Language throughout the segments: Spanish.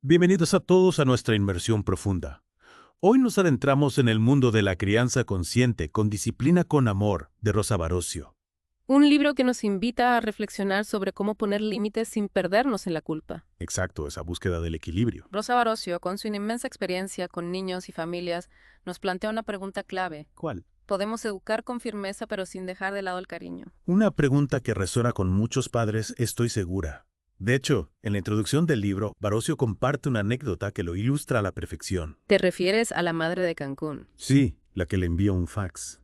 Bienvenidos a todos a nuestra inmersión profunda. Hoy nos adentramos en el mundo de la crianza consciente, con disciplina, con amor, de Rosa Barocio. Un libro que nos invita a reflexionar sobre cómo poner límites sin perdernos en la culpa. Exacto, esa búsqueda del equilibrio. Rosa Barocio, con su inmensa experiencia con niños y familias, nos plantea una pregunta clave. ¿Cuál? Podemos educar con firmeza pero sin dejar de lado el cariño. Una pregunta que resuena con muchos padres, estoy segura. De hecho, en la introducción del libro, Barocio comparte una anécdota que lo ilustra a la perfección. ¿Te refieres a la madre de Cancún? Sí, la que le envía un fax,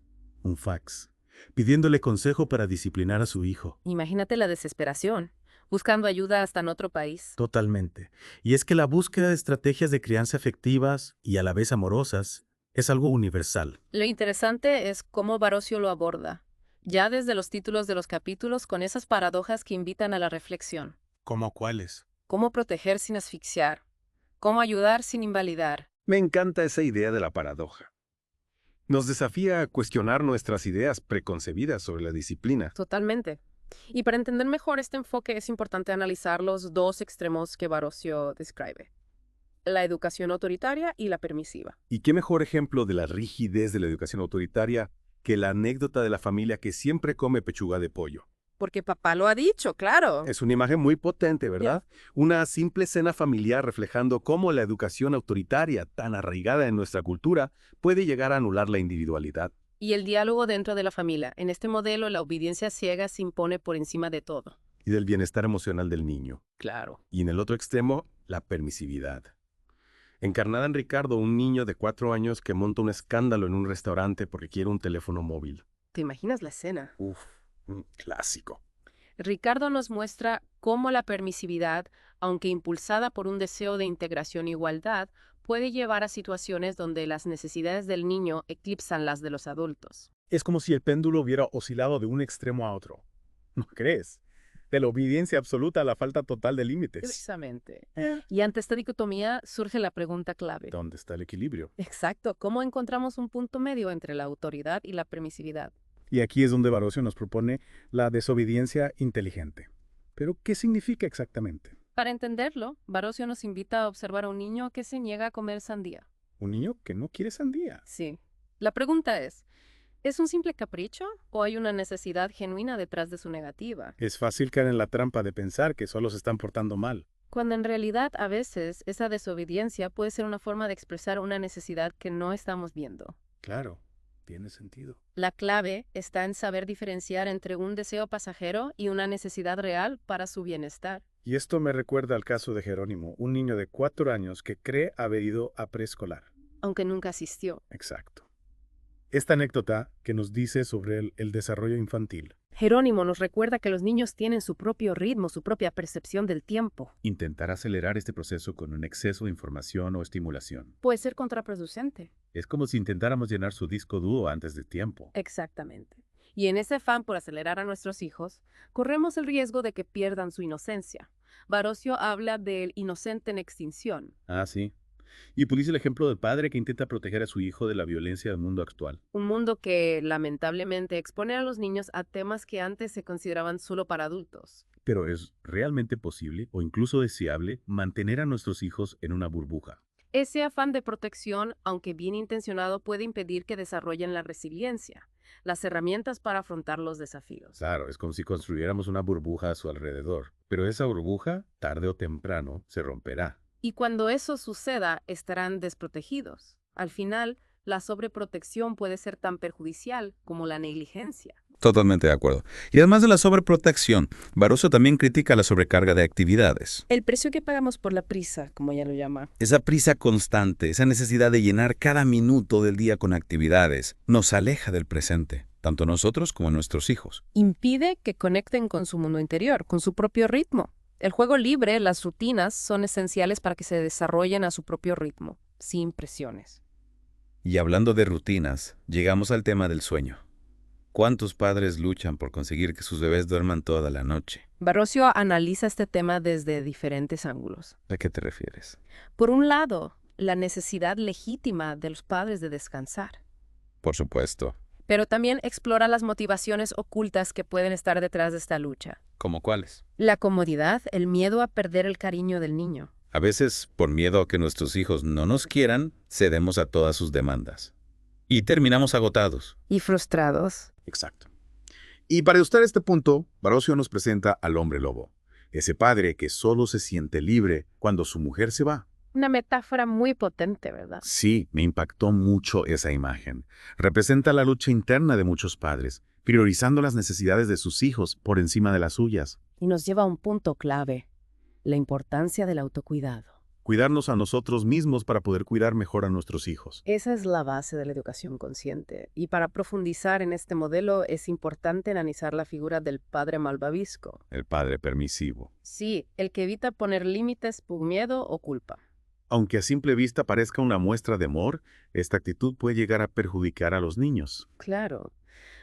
pidiéndole consejo para disciplinar a su hijo. Imagínate la desesperación, buscando ayuda hasta en otro país. Totalmente. Y es que la búsqueda de estrategias de crianza efectivas y a la vez amorosas es algo universal. Lo interesante es cómo Barocio lo aborda, ya desde los títulos de los capítulos con esas paradojas que invitan a la reflexión. ¿Cómo cuáles? Cómo proteger sin asfixiar, cómo ayudar sin invalidar. Me encanta esa idea de la paradoja. Nos desafía a cuestionar nuestras ideas preconcebidas sobre la disciplina. Totalmente. Y para entender mejor este enfoque es importante analizar los dos extremos que Barocio describe: la educación autoritaria y la permisiva. ¿Y qué mejor ejemplo de la rigidez de la educación autoritaria que la anécdota de la familia que siempre come pechuga de pollo? Porque papá lo ha dicho, claro. Es una imagen muy potente, ¿verdad? Una simple escena familiar reflejando cómo la educación autoritaria, tan arraigada en nuestra cultura, puede llegar a anular la individualidad. Y el diálogo dentro de la familia. En este modelo, la obediencia ciega se impone por encima de todo. Y del bienestar emocional del niño. Claro. Y en el otro extremo, la permisividad. Encarnada en Ricardo, un niño de 4 años que monta un escándalo en un restaurante porque quiere un teléfono móvil. ¿Te imaginas la escena? Uf, un clásico. Ricardo nos muestra cómo la permisividad, aunque impulsada por un deseo de integración e igualdad, puede llevar a situaciones donde las necesidades del niño eclipsan las de los adultos. Es como si el péndulo hubiera oscilado de un extremo a otro. ¿No crees? De la obediencia absoluta a la falta total de límites. Precisamente. Y ante esta dicotomía surge la pregunta clave. ¿Dónde está el equilibrio? Exacto, ¿cómo encontramos un punto medio entre la autoridad y la permisividad? Y aquí es donde Barocio nos propone la desobediencia inteligente. ¿Pero qué significa exactamente? Para entenderlo, Barocio nos invita a observar a un niño que se niega a comer sandía. Un niño que no quiere sandía. Sí. La pregunta ¿es un simple capricho o hay una necesidad genuina detrás de su negativa? Es fácil caer en la trampa de pensar que solo se están portando mal. Cuando en realidad a veces esa desobediencia puede ser una forma de expresar una necesidad que no estamos viendo. Claro, tiene sentido. La clave está en saber diferenciar entre un deseo pasajero y una necesidad real para su bienestar. Y esto me recuerda al caso de Jerónimo, un niño de 4 años que cree haber ido a preescolar. Aunque nunca asistió. Exacto. Esta anécdota que nos dice sobre el desarrollo infantil. Jerónimo nos recuerda que los niños tienen su propio ritmo, su propia percepción del tiempo. Intentar acelerar este proceso con un exceso de información o estimulación. Puede ser contraproducente. Es como si intentáramos llenar su disco duro antes de tiempo. Exactamente. Y en ese afán por acelerar a nuestros hijos, corremos el riesgo de que pierdan su inocencia. Barocio habla del inocente en extinción. Ah, sí. Y pulice el ejemplo del padre que intenta proteger a su hijo de la violencia del mundo actual. Un mundo que, lamentablemente, expone a los niños a temas que antes se consideraban solo para adultos. Pero ¿es realmente posible o incluso deseable mantener a nuestros hijos en una burbuja? Ese afán de protección, aunque bien intencionado, puede impedir que desarrollen la resiliencia, las herramientas para afrontar los desafíos. Claro, es como si construyéramos una burbuja a su alrededor. Pero esa burbuja, tarde o temprano, se romperá. Y cuando eso suceda, estarán desprotegidos. Al final, la sobreprotección puede ser tan perjudicial como la negligencia. Totalmente de acuerdo. Y además de la sobreprotección, Barocio también critica la sobrecarga de actividades. El precio que pagamos por la prisa, como ella lo llama. Esa prisa constante, esa necesidad de llenar cada minuto del día con actividades, nos aleja del presente, tanto nosotros como nuestros hijos. Impide que conecten con su mundo interior, con su propio ritmo. El juego libre, las rutinas, son esenciales para que se desarrollen a su propio ritmo, sin presiones. Y hablando de rutinas, llegamos al tema del sueño. ¿Cuántos padres luchan por conseguir que sus bebés duerman toda la noche? Barocio analiza este tema desde diferentes ángulos. ¿A qué te refieres? Por un lado, la necesidad legítima de los padres de descansar. Por supuesto. Pero también explora las motivaciones ocultas que pueden estar detrás de esta lucha. ¿Cómo cuáles? La comodidad, el miedo a perder el cariño del niño. A veces, por miedo a que nuestros hijos no nos quieran, cedemos a todas sus demandas. Y terminamos agotados. Y frustrados. Exacto. Y para ilustrar este punto, Barocio nos presenta al hombre lobo, ese padre que solo se siente libre cuando su mujer se va. Una metáfora muy potente, ¿verdad? Sí, me impactó mucho esa imagen. Representa la lucha interna de muchos padres, priorizando las necesidades de sus hijos por encima de las suyas. Y nos lleva a un punto clave, la importancia del autocuidado. Cuidarnos a nosotros mismos para poder cuidar mejor a nuestros hijos. Esa es la base de la educación consciente. Y para profundizar en este modelo es importante analizar la figura del padre malvavisco. El padre permisivo. Sí, el que evita poner límites por miedo o culpa. Aunque a simple vista parezca una muestra de amor, esta actitud puede llegar a perjudicar a los niños. Claro.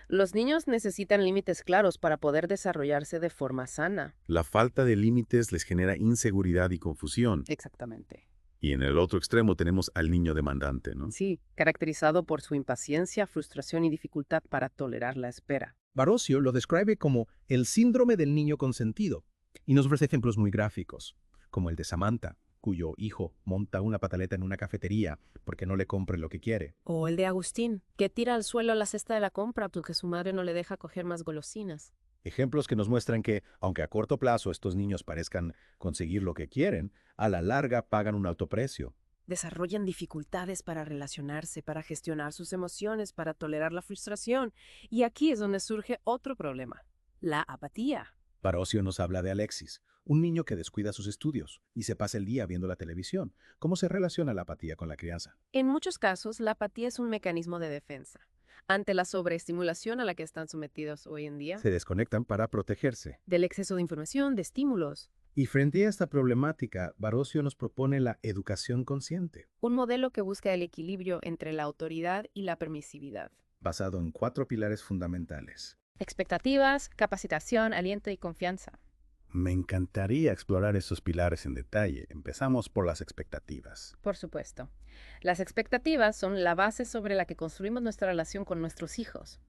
Los niños necesitan límites claros para poder desarrollarse de forma sana. La falta de límites les genera inseguridad y confusión. Exactamente. Y en el otro extremo tenemos al niño demandante, ¿no? Sí, caracterizado por su impaciencia, frustración y dificultad para tolerar la espera. Barocio lo describe como el síndrome del niño consentido y nos ofrece ejemplos muy gráficos, como el de Samantha, cuyo hijo monta una pataleta en una cafetería porque no le compre lo que quiere. O el de Agustín, que tira al suelo la cesta de la compra porque su madre no le deja coger más golosinas. Ejemplos que nos muestran que, aunque a corto plazo estos niños parezcan conseguir lo que quieren, a la larga pagan un alto precio. Desarrollan dificultades para relacionarse, para gestionar sus emociones, para tolerar la frustración. Y aquí es donde surge otro problema, la apatía. Barocio nos habla de Alexis, un niño que descuida sus estudios y se pasa el día viendo la televisión. ¿Cómo se relaciona la apatía con la crianza? En muchos casos, la apatía es un mecanismo de defensa. Ante la sobreestimulación a la que están sometidos hoy en día, Se desconectan para protegerse. del exceso de información, de estímulos, Y frente a esta problemática, Barocio nos propone la educación consciente, un modelo que busca el equilibrio entre la autoridad y la permisividad. basado en 4 pilares fundamentales. Expectativas, capacitación, aliento y confianza. Me encantaría explorar esos pilares en detalle. Empezamos por las expectativas. Por supuesto. Las expectativas son la base sobre la que construimos nuestra relación con nuestros hijos.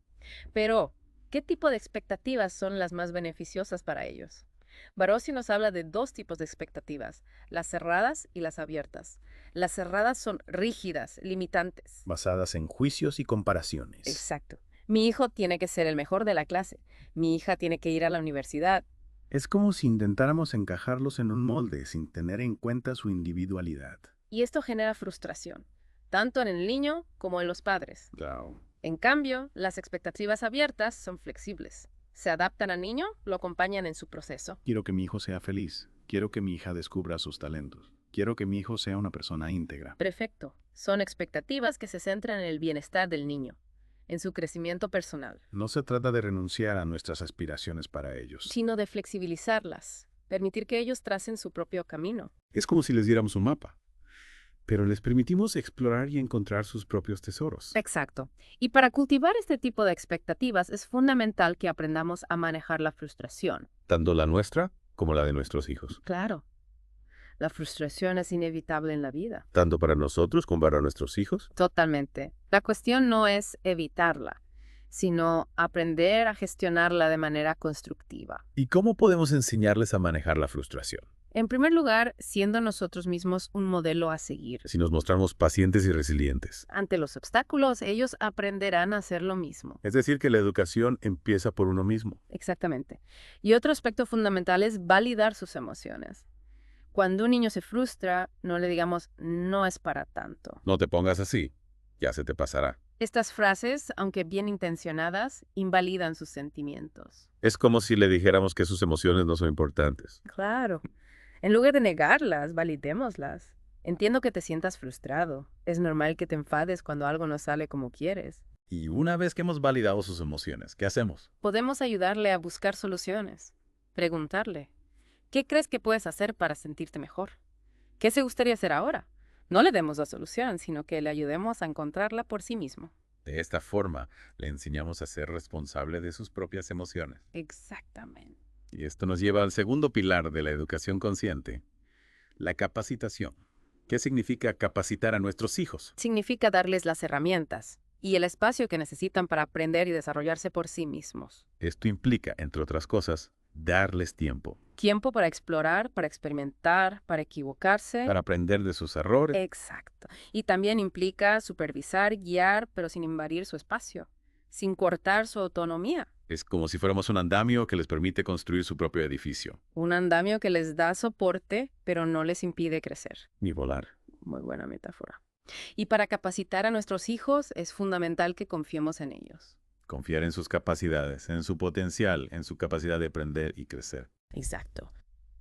Pero, ¿qué tipo de expectativas son las más beneficiosas para ellos? Barocio nos habla de 2 tipos de expectativas, las cerradas y las abiertas. Las cerradas son rígidas, limitantes. Basadas en juicios y comparaciones. Exacto. Mi hijo tiene que ser el mejor de la clase. Mi hija tiene que ir a la universidad. Es como si intentáramos encajarlos en un molde sin tener en cuenta su individualidad. Y esto genera frustración, tanto en el niño como en los padres. Claro. En cambio, las expectativas abiertas son flexibles. Se adaptan al niño, lo acompañan en su proceso. Quiero que mi hijo sea feliz. Quiero que mi hija descubra sus talentos. Quiero que mi hijo sea una persona íntegra. Perfecto. Son expectativas que se centran en el bienestar del niño, en su crecimiento personal, No se trata de renunciar a nuestras aspiraciones para ellos. sino de flexibilizarlas, permitir que ellos tracen su propio camino. Es como si les diéramos un mapa, pero les permitimos explorar y encontrar sus propios tesoros. Exacto. Y para cultivar este tipo de expectativas es fundamental que aprendamos a manejar la frustración. Tanto la nuestra como la de nuestros hijos. Claro. La frustración es inevitable en la vida. Tanto para nosotros como para nuestros hijos. Totalmente. La cuestión no es evitarla, sino aprender a gestionarla de manera constructiva. ¿Y cómo podemos enseñarles a manejar la frustración? En primer lugar, siendo nosotros mismos un modelo a seguir. Si nos mostramos pacientes y resilientes. Ante los obstáculos, ellos aprenderán a hacer lo mismo. Es decir, que la educación empieza por uno mismo. Exactamente. Y otro aspecto fundamental es validar sus emociones. Cuando un niño se frustra, no le digamos, no es para tanto. No te pongas así, ya se te pasará. Estas frases, aunque bien intencionadas, invalidan sus sentimientos. Es como si le dijéramos que sus emociones no son importantes. Claro. En lugar de negarlas, validémoslas. Entiendo que te sientas frustrado. Es normal que te enfades cuando algo no sale como quieres. Y una vez que hemos validado sus emociones, ¿qué hacemos? Podemos ayudarle a buscar soluciones. Preguntarle, ¿qué crees que puedes hacer para sentirte mejor? ¿Qué se gustaría hacer ahora? No le demos la solución, sino que le ayudemos a encontrarla por sí mismo. De esta forma, le enseñamos a ser responsable de sus propias emociones. Exactamente. Y esto nos lleva al segundo pilar de la educación consciente, la capacitación. ¿Qué significa capacitar a nuestros hijos? Significa darles las herramientas y el espacio que necesitan para aprender y desarrollarse por sí mismos. Esto implica, entre otras cosas, darles tiempo. Tiempo para explorar, para experimentar, para equivocarse. Para aprender de sus errores. Exacto. Y también implica supervisar, guiar, pero sin invadir su espacio, sin cortar su autonomía. Es como si fuéramos un andamio que les permite construir su propio edificio. Un andamio que les da soporte, pero no les impide crecer. Ni volar. Muy buena metáfora. Y para capacitar a nuestros hijos es fundamental que confiemos en ellos. Confiar en sus capacidades, en su potencial, en su capacidad de aprender y crecer. Exacto.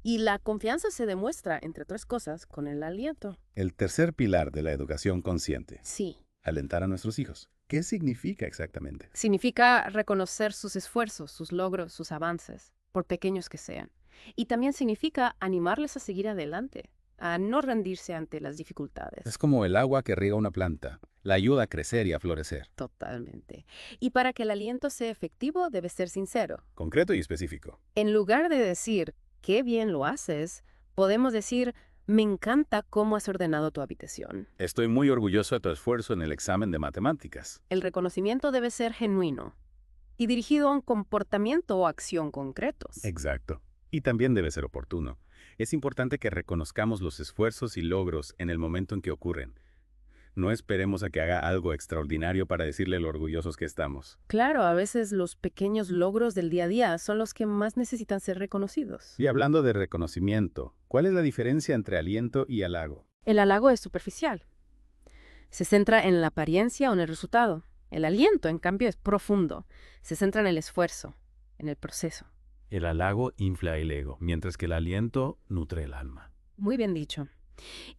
Y la confianza se demuestra, entre otras cosas, con el aliento. El tercer pilar de la educación consciente. Sí. Alentar a nuestros hijos. ¿Qué significa exactamente? Significa reconocer sus esfuerzos, sus logros, sus avances, por pequeños que sean. Y también significa animarles a seguir adelante, a no rendirse ante las dificultades. Es como el agua que riega una planta. La ayuda a crecer y a florecer. Totalmente. Y para que el aliento sea efectivo, debe ser sincero. Concreto y específico. En lugar de decir, qué bien lo haces, podemos decir, me encanta cómo has ordenado tu habitación. Estoy muy orgulloso de tu esfuerzo en el examen de matemáticas. El reconocimiento debe ser genuino y dirigido a un comportamiento o acción concretos. Exacto. Y también debe ser oportuno. Es importante que reconozcamos los esfuerzos y logros en el momento en que ocurren. No esperemos a que haga algo extraordinario para decirle lo orgullosos que estamos. Claro, a veces los pequeños logros del día a día son los que más necesitan ser reconocidos. Y hablando de reconocimiento, ¿cuál es la diferencia entre aliento y halago? El halago es superficial. Se centra en la apariencia o en el resultado. El aliento, en cambio, es profundo. Se centra en el esfuerzo, en el proceso. El halago infla el ego, mientras que el aliento nutre el alma. Muy bien dicho.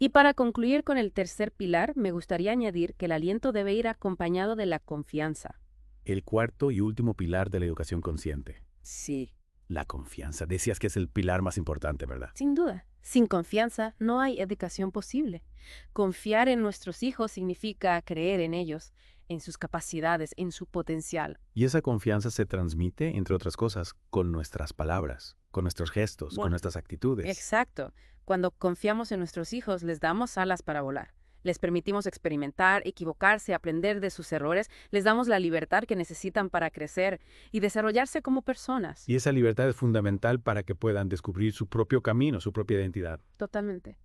Y para concluir con el tercer pilar, me gustaría añadir que el aliento debe ir acompañado de la confianza. El cuarto y último pilar de la educación consciente. Sí. La confianza. Decías que es el pilar más importante, ¿verdad? Sin duda. Sin confianza no hay educación posible. Confiar en nuestros hijos significa creer en ellos, en sus capacidades, en su potencial. Y esa confianza se transmite, entre otras cosas, con nuestras palabras, con nuestros gestos, con nuestras actitudes. Exacto. Cuando confiamos en nuestros hijos, les damos alas para volar. Les permitimos experimentar, equivocarse, aprender de sus errores. Les damos la libertad que necesitan para crecer y desarrollarse como personas. Y esa libertad es fundamental para que puedan descubrir su propio camino, su propia identidad. Totalmente.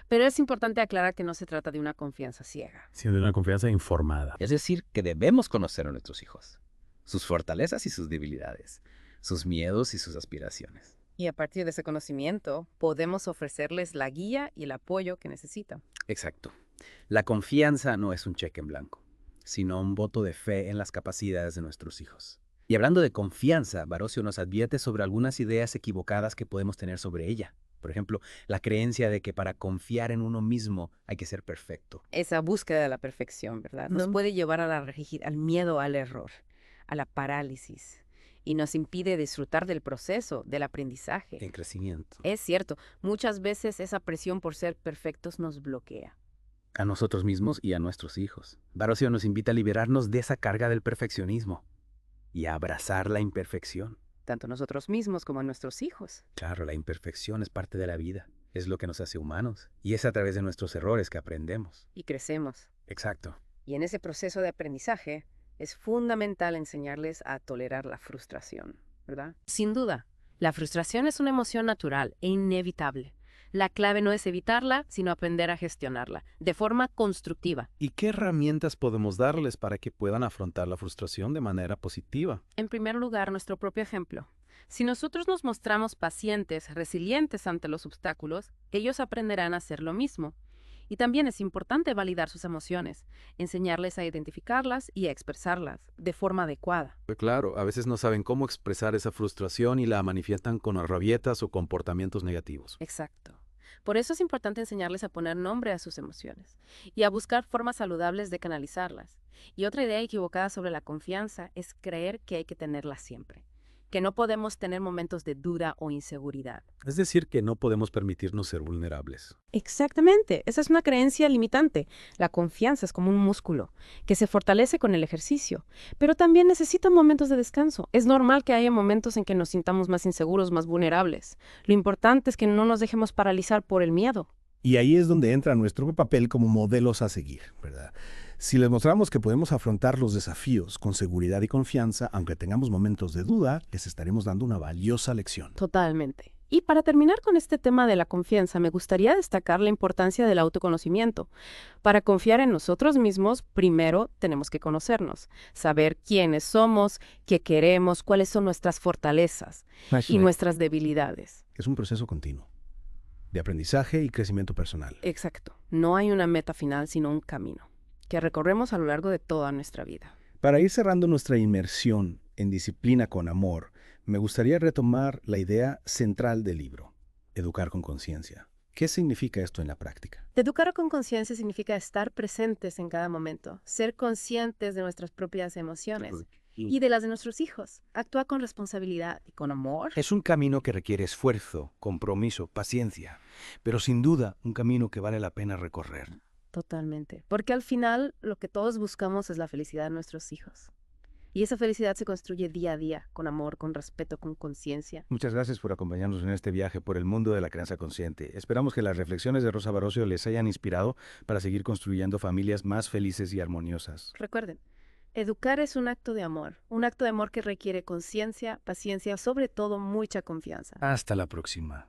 Pero es importante aclarar que no se trata de una confianza ciega. Sino de una confianza informada. Es decir, que debemos conocer a nuestros hijos, sus fortalezas y sus debilidades, sus miedos y sus aspiraciones. Y a partir de ese conocimiento, podemos ofrecerles la guía y el apoyo que necesitan. Exacto. La confianza no es un cheque en blanco, sino un voto de fe en las capacidades de nuestros hijos. Y hablando de confianza, Barocio nos advierte sobre algunas ideas equivocadas que podemos tener sobre ella. Por ejemplo, la creencia de que para confiar en uno mismo hay que ser perfecto. Esa búsqueda de la perfección, ¿verdad? Nos puede llevar a al miedo al error, a la parálisis. Y nos impide disfrutar del proceso, del aprendizaje. En crecimiento. Es cierto, muchas veces esa presión por ser perfectos nos bloquea. A nosotros mismos y a nuestros hijos. Barocio nos invita a liberarnos de esa carga del perfeccionismo y a abrazar la imperfección. Tanto nosotros mismos como a nuestros hijos. Claro, la imperfección es parte de la vida. Es lo que nos hace humanos. Y es a través de nuestros errores que aprendemos. Y crecemos. Exacto. Y en ese proceso de aprendizaje es fundamental enseñarles a tolerar la frustración, ¿verdad? Sin duda, la frustración es una emoción natural e inevitable. La clave no es evitarla, sino aprender a gestionarla de forma constructiva. ¿Y qué herramientas podemos darles para que puedan afrontar la frustración de manera positiva? En primer lugar, nuestro propio ejemplo. Si nosotros nos mostramos pacientes, resilientes ante los obstáculos, ellos aprenderán a hacer lo mismo. Y también es importante validar sus emociones, enseñarles a identificarlas y a expresarlas de forma adecuada. Claro, a veces no saben cómo expresar esa frustración y la manifiestan con rabietas o comportamientos negativos. Exacto. Por eso es importante enseñarles a poner nombre a sus emociones y a buscar formas saludables de canalizarlas. Y otra idea equivocada sobre la confianza es creer que hay que tenerla siempre, que no podemos tener momentos de duda o inseguridad. Es decir, que no podemos permitirnos ser vulnerables. Exactamente, esa es una creencia limitante. La confianza es como un músculo que se fortalece con el ejercicio, pero también necesita momentos de descanso. Es normal que haya momentos en que nos sintamos más inseguros, más vulnerables. Lo importante es que no nos dejemos paralizar por el miedo. Y ahí es donde entra nuestro papel como modelos a seguir, ¿verdad? Si les mostramos que podemos afrontar los desafíos con seguridad y confianza, aunque tengamos momentos de duda, les estaremos dando una valiosa lección. Totalmente. Y para terminar con este tema de la confianza, me gustaría destacar la importancia del autoconocimiento. Para confiar en nosotros mismos, primero tenemos que conocernos, saber quiénes somos, qué queremos, cuáles son nuestras fortalezas y nuestras debilidades. Es un proceso continuo de aprendizaje y crecimiento personal. Exacto. No hay una meta final, sino un camino que recorremos a lo largo de toda nuestra vida. Para ir cerrando nuestra inmersión en disciplina con amor, me gustaría retomar la idea central del libro, educar con conciencia. ¿Qué significa esto en la práctica? Educar con conciencia significa estar presentes en cada momento, ser conscientes de nuestras propias emociones y de las de nuestros hijos. Actuar con responsabilidad y con amor. Es un camino que requiere esfuerzo, compromiso, paciencia, pero sin duda un camino que vale la pena recorrer. Totalmente. Porque al final lo que todos buscamos es la felicidad de nuestros hijos. Y esa felicidad se construye día a día, con amor, con respeto, con conciencia. Muchas gracias por acompañarnos en este viaje por el mundo de la crianza consciente. Esperamos que las reflexiones de Rosa Barocio les hayan inspirado para seguir construyendo familias más felices y armoniosas. Recuerden, educar es un acto de amor que requiere conciencia, paciencia, sobre todo mucha confianza. Hasta la próxima.